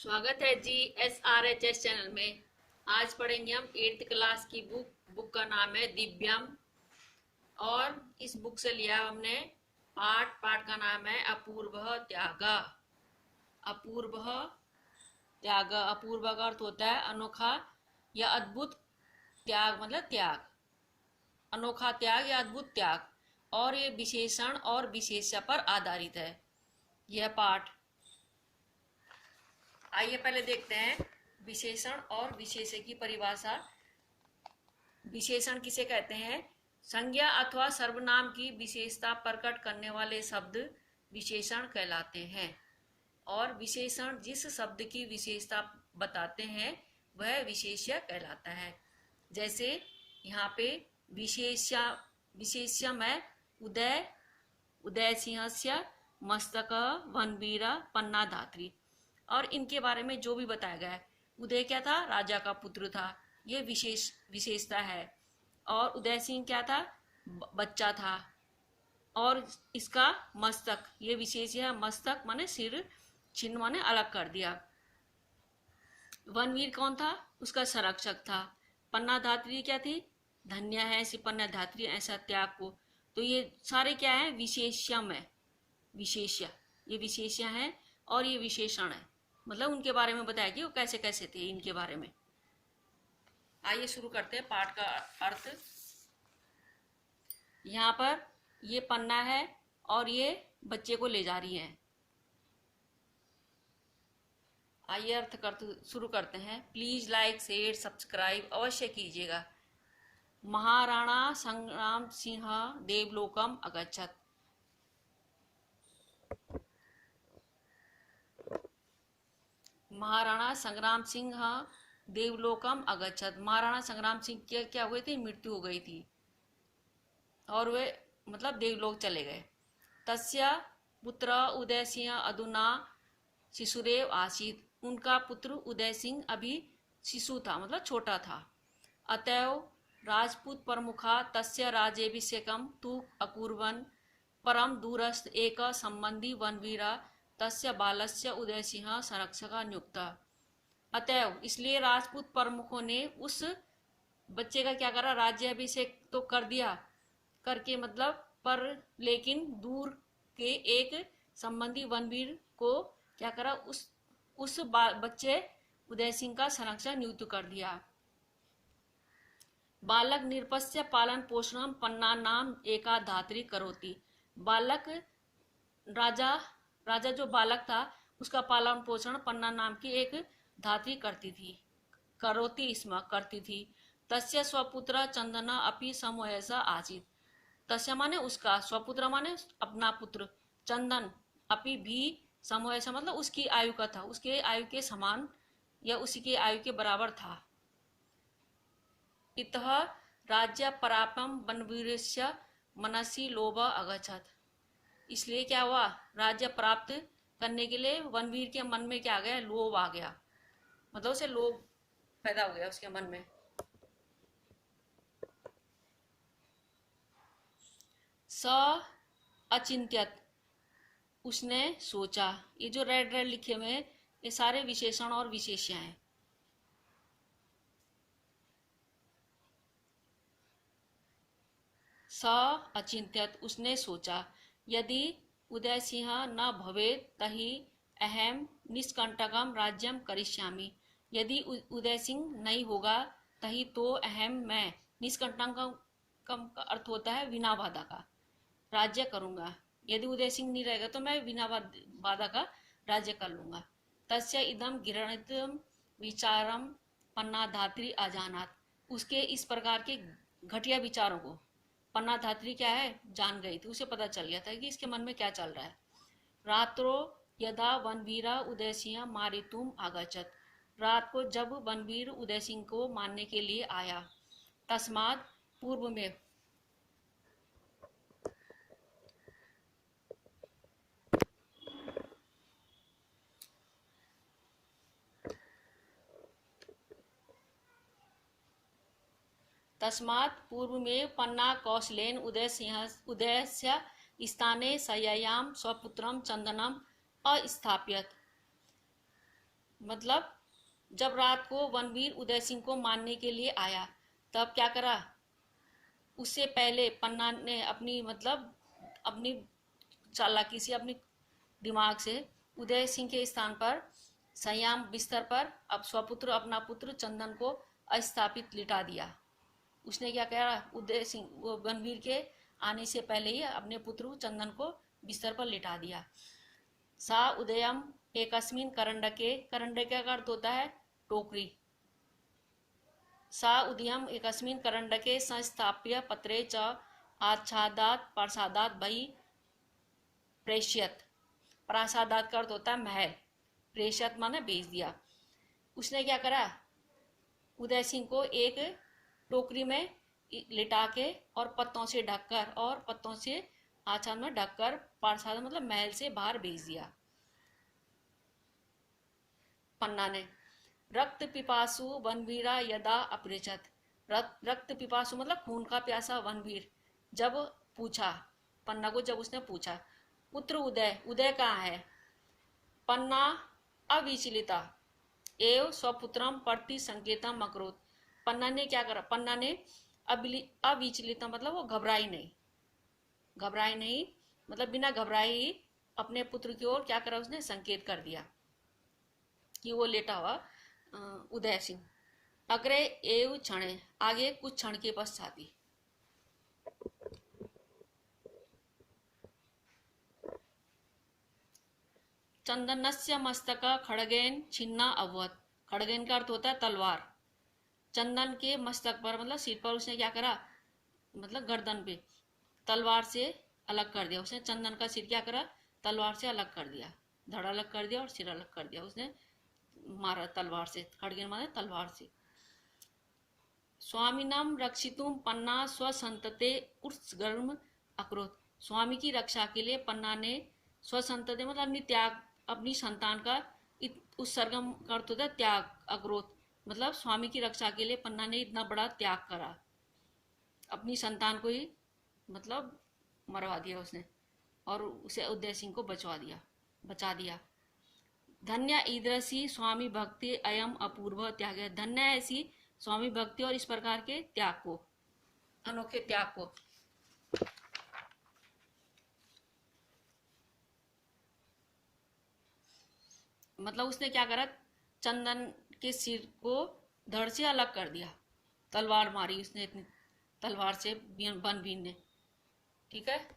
स्वागत है जी SRHS channel में। आज पढ़ेंगे हम 8th क्लास की बुक का नाम है दिव्यम। और इस बुक से लिया हमने पाठ का नाम है अपूर्व त्याग। अपूर्व त्याग, अपूर्व का अर्थ होता है अनोखा या अद्भुत। त्याग मतलब त्याग, अनोखा त्याग या अद्भुत त्याग। और ये विशेषण और विशेष्य पर आधारित है यह पाठ। आइए पहले देखते हैं विशेषण और विशेष्य की परिभाषा। विशेषण किसे कहते हैं? संज्ञा अथवा सर्वनाम की विशेषता प्रकट करने वाले शब्द विशेषण कहलाते हैं। और विशेषण जिस शब्द की विशेषता बताते हैं वह विशेष्य कहलाता है। जैसे यहाँ पे विशेष्यम है उदय, उदय सिंहस्य मस्तक वनवीर पन्ना धात्री। और इनके बारे में जो भी बताया गया है, उदय क्या था? राजा का पुत्र था, ये विशेषता है। और उदय सिंह क्या था? बच्चा था। और इसका मस्तक, ये विशेष है। मस्तक माने सिर, छिन्न माने अलग कर दिया। वनवीर कौन था? उसका संरक्षक था। पन्ना धात्री क्या थी? धन्य है सिपन्ना धात्री, ऐसा त्याग को। तो ये सारे क्या है? विशेष्यम है, विशेष्य। ये विशेष्य है और ये विशेषण है, मतलब उनके बारे में बताया कि वो कैसे कैसे थे, इनके बारे में। आइए शुरू करते हैं पाठ का अर्थ। यहाँ पर ये पन्ना है और ये बच्चे को ले जा रही है। आइए अर्थ शुरू करते हैं। प्लीज लाइक शेयर सब्सक्राइब अवश्य कीजिएगा। महाराणा संग्राम सिंह देवलोकम अगच्छत। महाराणा संग्राम सिंह देवलोकम अगच्छत। महाराणा संग्राम सिंह की क्या हुई थी? मृत्यु हो गई थी और वे मतलब देवलोक चले गए। तस्य पुत्र उदय सिंह अधुना शिशुरेव आसीत। उनका पुत्र उदय सिंह अभी शिशु था, मतलब छोटा था। अतएव राजपूत प्रमुखा तस्य राज्याभिषेकम तु अकुर्वन्। परम दूरस्थ एक संबंधी वनवीरा तस्य बालस्य उदय सिंह संरक्षक नियुक्त। अतएव इसलिए राजपूत प्रमुखों ने उस बच्चे का क्या करा? राज्याभिषेक तो कर दिया, करके मतलब पर लेकिन दूर के एक संबंधी वनवीर को क्या करा? उस बच्चे उदय सिंह का संरक्षक नियुक्त कर दिया। बालक निरपस्य पालन पोषण पन्ना नाम एका धात्री करोति। बालक राजा जो बालक था उसका पालन पोषण पन्ना नाम की एक धात्री करती थी, करोति इसमें करती थी। तस्य स्वपुत्र चंदन अपि समवयसा आसीत। तस्य माने उसका, स्वपुत्र माने अपना पुत्र, चंदन अपि भी समवयसा मतलब उसकी आयु का था, उसके आयु के समान या उसी के आयु के बराबर था। इतः राज्य परापम वनवीरस्य मनसि लोभ अगच्छत। इसलिए क्या हुआ? राज्य प्राप्त करने के लिए वनवीर के मन में क्या आ गया? लोभ आ गया, मतलब उसे लोभ पैदा हो गया उसके मन में। स अचिंत्यत, उसने सोचा। ये जो रेड रेड लिखे हुए हैं ये सारे विशेषण और विशेष्य हैं। स अचिंत्यत, उसने सोचा। यदि उदय सिंह न भवेत तहि अहम निष्कंटकम राज्यम करिष्यामि। यदि उदय सिंह नहीं होगा तही तो अहम, मैं, निष्कंटकम का अर्थ होता है बिना बाधा का, राज्य करूंगा। यदि उदय सिंह नहीं रहेगा तो मैं बिना बाधा का राज्य कर लूंगा। तस्य इदम घृणितम विचारम पन्ना धात्री अजानात। उसके इस प्रकार के घटिया विचारों को पन्ना धात्री क्या है? जान गई थी, उसे पता चल गया था कि इसके मन में क्या चल रहा है। रात्रो यदा वनवीरा उदय सिंह मारितुम आगच्छत। रात को जब वनवीर उदय सिंह को मारने के लिए आया। तस्मात् पूर्व में, तस्मात् पूर्व में पन्ना कौशलेन उदयस्य स्थाने शय्यायां स्वपुत्रम चंदनम अस्थाप्यत। मतलब जब रात को वनवीर उदय सिंह को मारने के लिए आया, तब क्या करा, उससे पहले पन्ना ने अपनी चालाकी से, अपनी दिमाग से उदय सिंह के स्थान पर संयाम बिस्तर पर अब स्वपुत्र अपना पुत्र चंदन को अस्थापित लिटा दिया। उसने क्या कहा, उदय सिंह वो बनवीर के आने से पहले ही अपने पुत्र चंदन को बिस्तर पर लिटा दिया। सा उदयम एकस्मिन करंडके, करंडके का अर्थ होता है टोकरी। सा उदयम एकस्मिन करंडके संस्थाप्य पत्रे च आच्छादात प्रसादात बहि प्रेष्यत। प्रासादात का अर्थ होता है महल, प्रेषित माने भेज दिया। उसने क्या करा, उदय सिंह को एक टोकरी में लिटा के और पत्तों से ढककर, और पत्तों से आच्छाद में ढककर प्रासाद मतलब महल से बाहर भेज दिया। पन्ना ने रक्त पिपासु वनवीरा यदा अपृछत, रक्त पिपासु मतलब खून का प्यासा वनवीर जब पूछा, पन्ना को जब उसने पूछा, पुत्र उदय, उदय कहाँ है? पन्ना अविचलिता एव स्वपुत्रम प्रति संकेतम अकरोत। पन्ना ने क्या करा, पन्ना ने अविचलिता मतलब वो घबराई नहीं मतलब बिना घबराए ही अपने पुत्र की ओर क्या करा, उसने संकेत कर दिया कि वो लेटा हुआ उदय सिंह। अग्रे एव क्षणे, आगे कुछ क्षण के पश्चात ही। चंदनस्य मस्तक खड़गेन छिन्ना अवत, खड़गेन का अर्थ होता है तलवार। चंदन के मस्तक पर मतलब सिर पर उसने क्या करा, मतलब गर्दन पे तलवार से अलग कर दिया। उसने चंदन का सिर क्या करा, तलवार से अलग कर दिया, धड़ अलग कर दिया और सिर अलग कर दिया। उसने मारा तलवार से, खड़गेन माने तलवार से। स्वामीनम रक्षितुम पन्ना स्वसंतते उर्सगर्म अक्रोध, स्वामी की रक्षा के लिए पन्ना ने स्वसंतते मतलब अपनी त्याग, अपनी संतान का उत्सर्गम का अर्थ होता है त्याग, अक्रोध मतलब स्वामी की रक्षा के लिए पन्ना ने इतना बड़ा त्याग करा, अपनी संतान को ही मतलब मरवा दिया उसने, और उसे उदय सिंह को बचा दिया। धन्य ईदृशी स्वामी भक्ति अयम अपूर्व त्याग, धन्य ऐसी स्वामी भक्ति और इस प्रकार के त्याग को, अनोखे त्याग को। मतलब उसने क्या करा, चंदन के सिर को धड़ से अलग कर दिया, तलवार मारी उसने इतनी तलवार से बनवीर ने, ठीक है।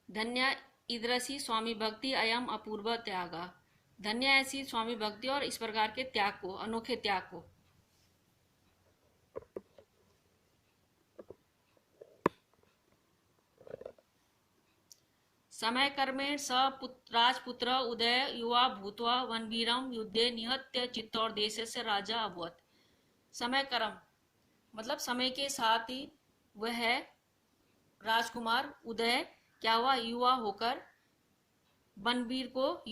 धन्य ईदृशी स्वामी भक्ति अयम अपूर्व त्यागा, धन्य ऐसी स्वामी भक्ति और इस प्रकार के त्याग को, अनोखे त्याग को। समय कर्मेण स राजपुत्र उदय युवा भूत्वा वनवीरम युद्धे निहत्य चित्तौड़ देश से राजा अभवत। समय कर्म मतलब समय के साथ ही वह राजकुमार उदय क्या हुआ, युवा होकर बनवीर को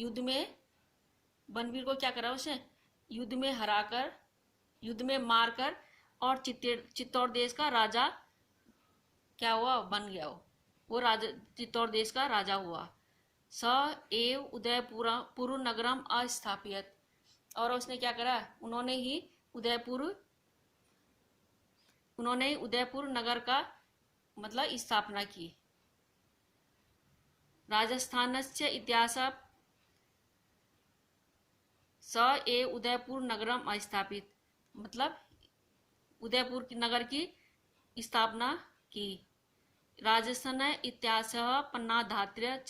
क्या करा, उसे युद्ध में हराकर, युद्ध में मारकर, और चित्तौड़ देश का राजा क्या हुआ, बन गया वो राजा, चित्तौड़ देश का राजा हुआ। स एव उदयपुर नगरम अस्थापित, और उसने क्या करा, उन्होंने ही उदयपुर नगर का मतलब स्थापना की। राजस्थानस्य इतिहास स ए उदयपुर नगरम अस्थापित, मतलब उदयपुर नगर की स्थापना की। राजस्थान इतिहास पन्ना धात्र्य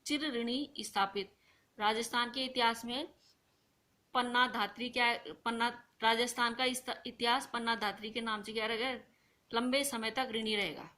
चिरऋणी स्थापित, राजस्थान के इतिहास में पन्ना धात्री क्या, पन्ना राजस्थान का इतिहास पन्ना धात्री के नाम से क्या रहेगा, लंबे समय तक ऋणी रहेगा।